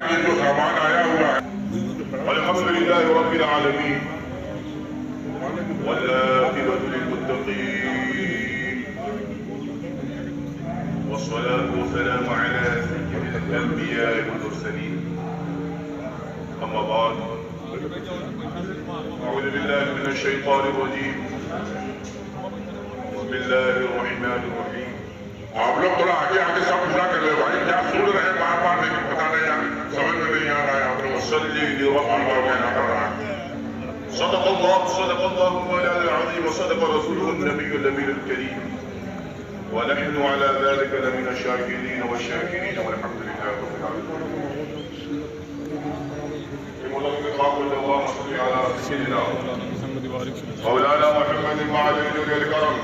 جو سامان آیا ہوا ہے الحمدللہ رب العالمین والعاقبۃ للمتقین والصلاة والسلام على سيد الأنبياء والمرسلين أما بعد أعوذ بالله من الشيطان الرجيم بسم الله الرحمن الرحيم آپ لوگ تھوڑا آگے آگے سب پورا کر لے بھائی کیا سن رہے ہیں بار بار لیکن پتہ نہیں یار سمجھ میں نہیں آ رہا ہے آپ لوگ صلی اللہ کہنا پڑ رہا ہے صدق اللہ مولانا العظیم وصدق رسوله النبی الامین الکریم ونحن على ذلك لمن الشاکرین والشاکرین والحمد لله رب العالمین اللهم صل على سيدنا مولانا محمد وعلى آله الكرام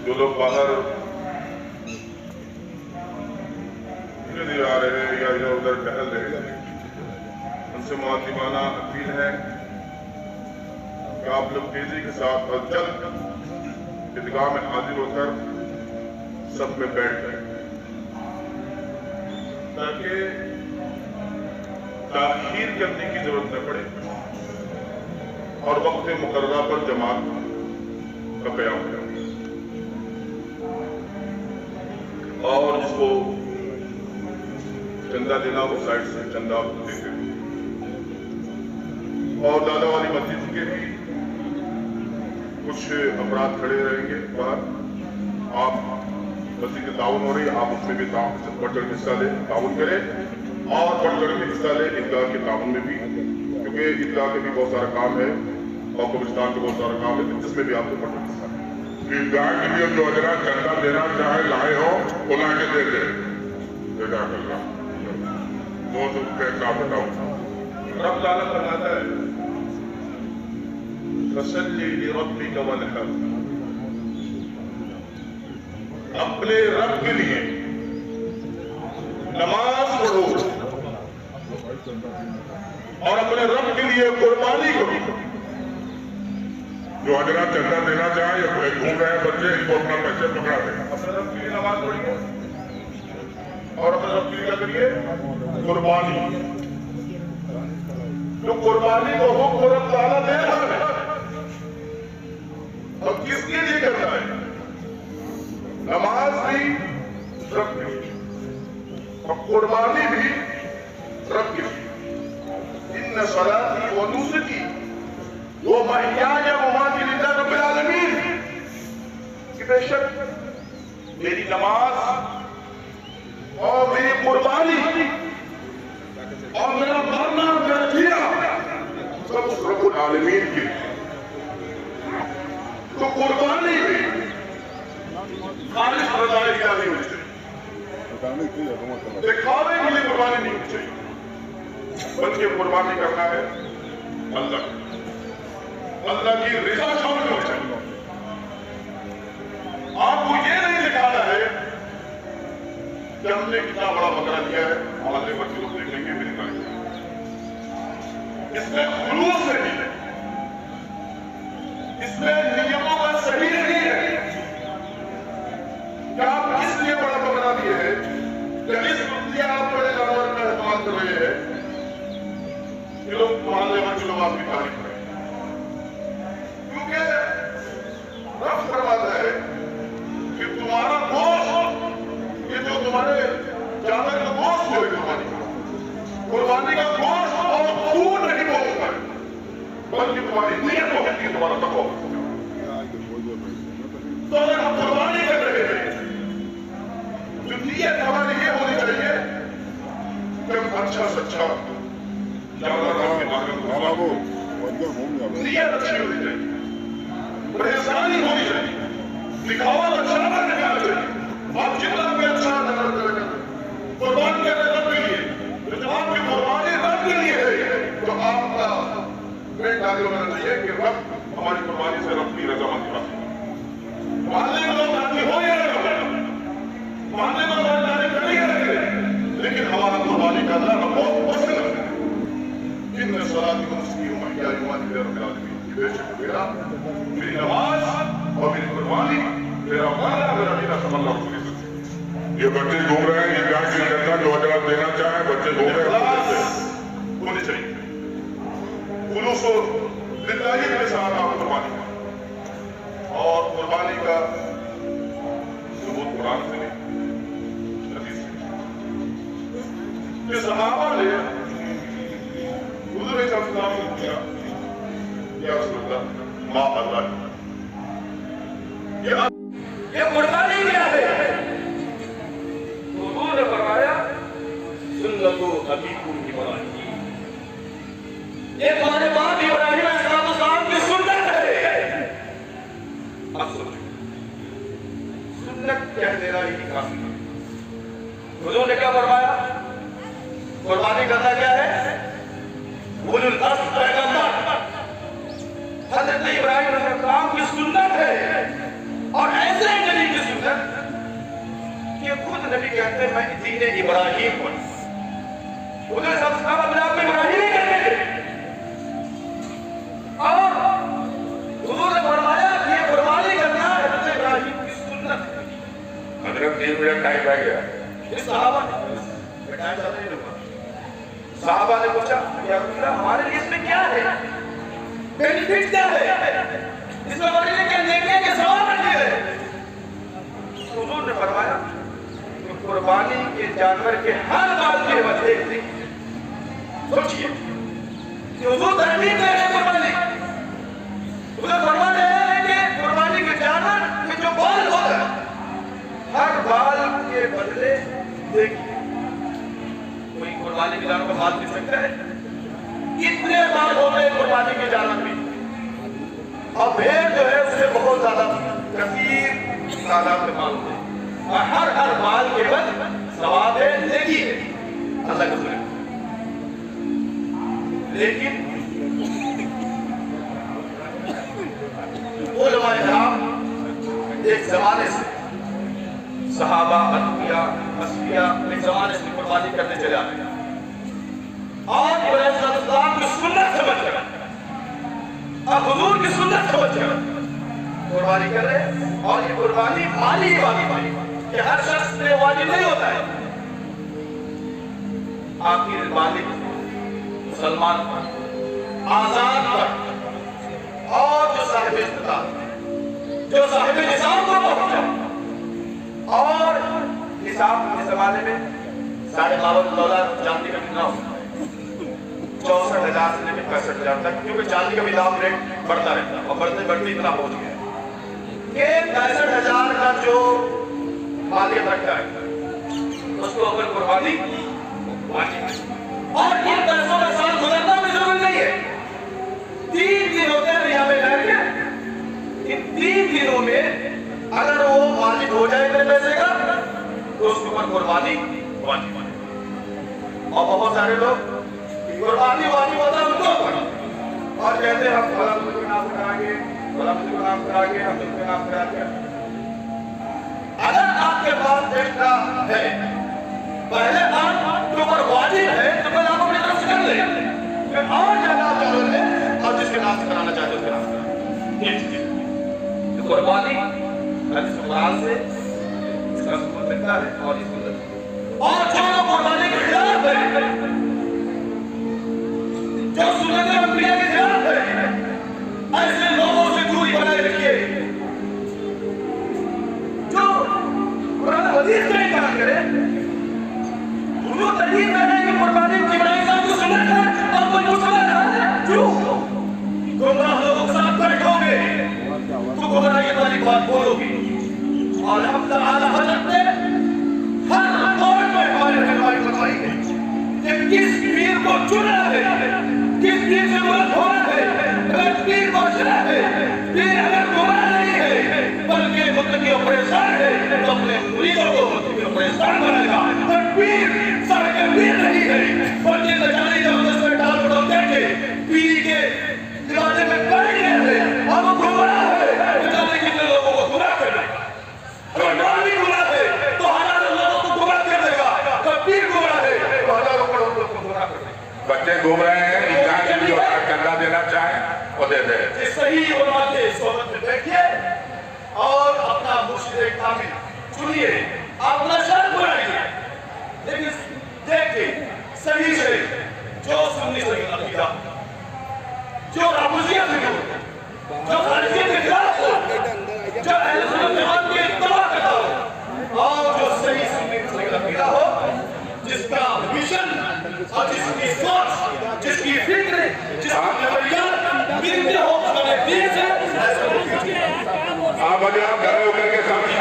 جو لوگ باہر آ رہے ہیں یا ادھر ادھر ٹہل رہے ہیں ان سے معتمانہ اپیل ہے کہ آپ لوگ تیزی کے ساتھ اور جلد عیدگاہ میں حاضر ہو کر سب میں بیٹھ جائیں تاکہ تاخیر کرنے کی ضرورت نہ پڑے اور وقت مقررہ پر جماعت کا قیام کریں اور جس کو چندہ دینا وہ سائڈ سے چندہ دیتے اور دادا والی مسجد کے بھی کچھ افراد کھڑے رہیں گے باہر آپ مسجد کی تعاون ہو رہی ہے آپ اس میں بھی بڑھ چڑھ کے حصہ لیں تعاون کریں اور بڑھ چڑھ کے حصہ لیں عیدگاہ کے تعاون میں بھی کیونکہ عیدگاہ کے بھی بہت سارا کام ہے اور قبرستان کے بہت سارا کام ہے جس میں بھی آپ کو بڑھ چڑھ کے حصہ لیں عیدگاہ کے لیے جو حضرات چندہ دینا چاہے لائے ہو وہ لا کے دے دیں جزاک اللہ 200 روپے کا بتاؤ رب تعالیٰ فرماتا ہے فَصَلِّ لِرَبِّكَ وَانْحَرْ اپنے رب کے لیے نماز پڑھو اور اپنے رب کے لیے قربانی کرو جو حضرات چندہ دینا چاہیں یا کوئی گھوم رہے ہیں بچے ان کو اپنا پیسے پکڑا دیں اپنے رب کے لیے نماز پڑھیے اور اپنے رب کے لیے کیا کریے قربانی جو قربانی کو حکم رب تعالیٰ دے رہا ہے اور کس کے لیے کرتا ہے نماز بھی رب کے لیے اور قربانی بھی رب کے لیے ان صلاتی و نسکی و محیای و مماتی للہ رب العالمین کہ بے شک میری نماز اور میری قربانی اور میرا مرنا میرا جینا سب اس رب العالمین کی تو قربانی بھی خالص رضائے کیا نہیں ہونی چاہیے دکھاوے کے لیے قربانی نہیں ہونی چاہیے بلکہ قربانی کرنا ہے اللہ کی رضا شامل ہونی چاہیے آپ کو یہ نہیں دکھانا ہے کہ ہم نے کتنا بڑا بکرا دیا ہے ہمارے بچے لوگ دیکھیں گے میری بات اس میں خلوص نہیں ہے اس میں نیتوں کا صحیح نہیں ہے کہ آپ اس لیے بڑا بکرا دیے ہیں کہ اس لیے آپ بڑے جانور کا استعمال کر رہے ہیں کہ لوگ محلے میں لوگ آپ کی تعریف کریں کیونکہ رب فرماتا ہے کہ تمہارا گوشت یہ جو تمہارے جانور کا گوشت جو ہے قربانی کا گوشت اور خون نہیں بولتا ہے بلکہ تمہاری نیت ہوتی ہے تمہارا تقویٰ تو اگر ہم قربانی کر رہے ہیں جو نیت ہماری یہ ہونی چاہیے کہ ہم اچھا سے اچھا جانور رب کے بارے میں نیت اچھی ہونی چاہیے پریشانی ہونی چاہیے دکھاوا کا شرابہ نکالنا چاہیے آپ جتنا بھی اچھا نظر کریں قربان کر رہے رب کے لیے جب آپ کی قربانی رب کے لیے ہے تو آپ کا پیٹ ڈالے ہونا چاہیے کہ رب ہماری قربانی سے رب کی رضامندی حاصل محلے میں لوگ راضی ہو یا نہ ہو محلے میں لوگ راضی نہیں کریں لیکن ہمارا قربانی کرنا بہت پسند रब्बिल आलमीन कि बेशक मेरा मेरी नमाज और मेरी कुर्बानी मेरा वादा मेरा दीना सब अल्लाह रब्बुल इज्जत। ये बच्चे घूम रहे हैं, ये ब्याह की जनता जो अगर आप देना चाहें, बच्चे घूम रहे हैं होने चाहिए। खुलूस लिल्लाही के साथ आप कुर्बानी और कुर्बानी का सबूत कुरान से नहीं हदीस से। ये सहाबा ने हुजूर सल्लल्लाहु अलैहि वसल्लम किया या रसूलल्लाह मां अल्लाह ये कुर्बानी क्या है? हुजूर ने फरमाया सुन्नतु अबीकुम इब्राहीम, ये तुम्हारे बाप इब्राहीम अलैहिस्सलाम की सुन्नत है। अब सुनो, सुन्नत कह देना ही काफी है। हुजूर ने क्या फरमाया? कुर्बानी करना क्या है? उलुल अज़्म पैगंबर हज़रत इब्राहीम अलैहिस्सलाम की सुन्नत है। और ऐसे नबी की सुन्नत कि खुद नबी कहते हैं मैं दीन इब्राहीम पर, उधर सब अपने आप में इब्राहीम ही कहते थे। और हुजूर ने फरमाया कि ये कुर्बानी करना हज़रत इब्राहीम की सुन्नत है। हज़रत 3 मिनट टाइम रह गया। इस सहाबा ने टाइम ज्यादा नहीं लगा। सहाबा ने पूछा या रसूल अल्लाह हमारे लिए इसमें क्या है, बेनिफिट क्या है, इसमें हमारे लिए क्या लेने के सवाल रखे हैं? हुजूर ने फरमाया कि कुर्बानी के जानवर के हर बात की वजह से सोचिए कि हुजूर तरकीब दे रहे हैं कुर्बानी। हुजूर फरमा रहे हैं कि कुर्बानी के जानवर के जो बाल होता है हर बाल के बदले देखिए, कोई कुर्बानी के जानवर का बाल दे सकता है? कितने बाल होते हैं कुर्बानी के जानवर में? और भेड़ जो है उससे बहुत ज्यादा कसीर तादाद में बाल होते हैं और हर बाल के बाद सवाब है, नेकी है अल्लाह के हुक्म। लेकिन उलमाए किराम एक जमाने से सहाबा अनबिया असफिया एक जमाने से कुर्बानी करने चले आ गए और इब्राहीम अलैहिस्सलाम की सुन्नत समझकर अब हुजूर की सुन्नत समझकर कुर्बानी कर रहे हैं। और ये कुर्बानी माली वाली कि हर शख्स पे वाजिब नहीं होता है। आखिर मालिक मुसलमान पर, आजाद पर और जो साहिब इस्तिताअत, जो साहिब निसाब को पहुंचा और हिसाब के जमाने में 52.5 डॉलर चांदी का कितना होता है? 64,000 से लेकर 65,000 तक, क्योंकि चांदी का भी दाम रेट बढ़ता रहता है और बढ़ते बढ़ते इतना पहुंच गया कि 65,000 का जो मालियत रखता है उसको अगर कुर्बानी वाजिब है। और इन पैसों का साल गुजरना भी जरूरी नहीं है। 3 दिन होते हैं यहाँ पे बैठ के, इन 3 दिनों में अगर वो मालिक हो जाए मेरे पैसे का तो उसके ऊपर कुर्बानी वाजिब है। और बहुत सारे लोग कुर्बानी वाजिब होता है उनको और कहते हैं हम फला मुझे को नाम कराएंगे, फला मुझे को नाम कराएंगे, हम तुमको नाम कराएंगे। अगर आपके पास एक्स्ट्रा है, पहले आपके ऊपर वाजिब है तो पहले आप अपनी तरफ से कर ले, फिर और ज्यादा आप चालू ले और जिसके नाम से कराना चाहते हो उसके नाम से कराना। कुर्बानी हदीस कुरान से इसका सबूत मिलता है और इसको और जो लोग कुर्बानी के खिलाफ है, जो सुन्नत अंबिया के खिलाफ है, ऐसे लोगों से दूरी बनाए रखिए। जो कुरान हदीस का इनकार करे, जो तरकीब कर रहे हैं कि कुर्बानी इब्राहीम साहब की सुन्नत है और कोई मुसलमान रहा है, क्यों गुमराह लोगों के साथ बैठोगे तो गुमराही वाली बात बोलोगे। और अल्लाह हज़रत ने हर दौर में हमारे रहनुमाई फरमाई है कि किस पीर को चुनना है, किस पीर से मुराद होना है। अगर पीर बादशाह है, पीर अगर गुमराह नहीं है बल्कि मुत्तकी और परेशान है तो अपने मुरीदों को मुत्तकी और परेशान बनाएगा। और पीर सारे पीर नहीं है बल्कि नजारी जबरदस्त में डाल पड़ो देखे पीर के दीवाने में पड़ गए हैं और वो गुमराह है। जाने कितने लोगों को गुमराह कर देगा। अगर मौलवी गुमराह है तो हजारों लोगों को गुमराह कर देगा। अगर पीर गुमराह है तो हजारों करोड़ों लोगों को गुमराह कर देगा। बच्चे घूम रहे हैं, इनका जो चंदा देना चाहे کہ صحیح علماء کے صحبت میں بیٹھیے اور اپنا مرشد کامل چنیے، اپنا شرط بنائیے، لیکن دیکھیں صحیح سے جو سنی صحیح عقیدہ، جو رابطیہ سے ہو، جو خارجیت کے خلاف ہو، جو اہل سنت جماعت کے اتباع کرتا ہو، اور جو صحیح سنی صحیح عقیدہ ہو، جس کا مشن اور جس کی سوچ، جس کی فکر، جس کی نظریات ملتے ہو سنے دین سے، آپ اگر آپ گھر ہو کر کے سامنے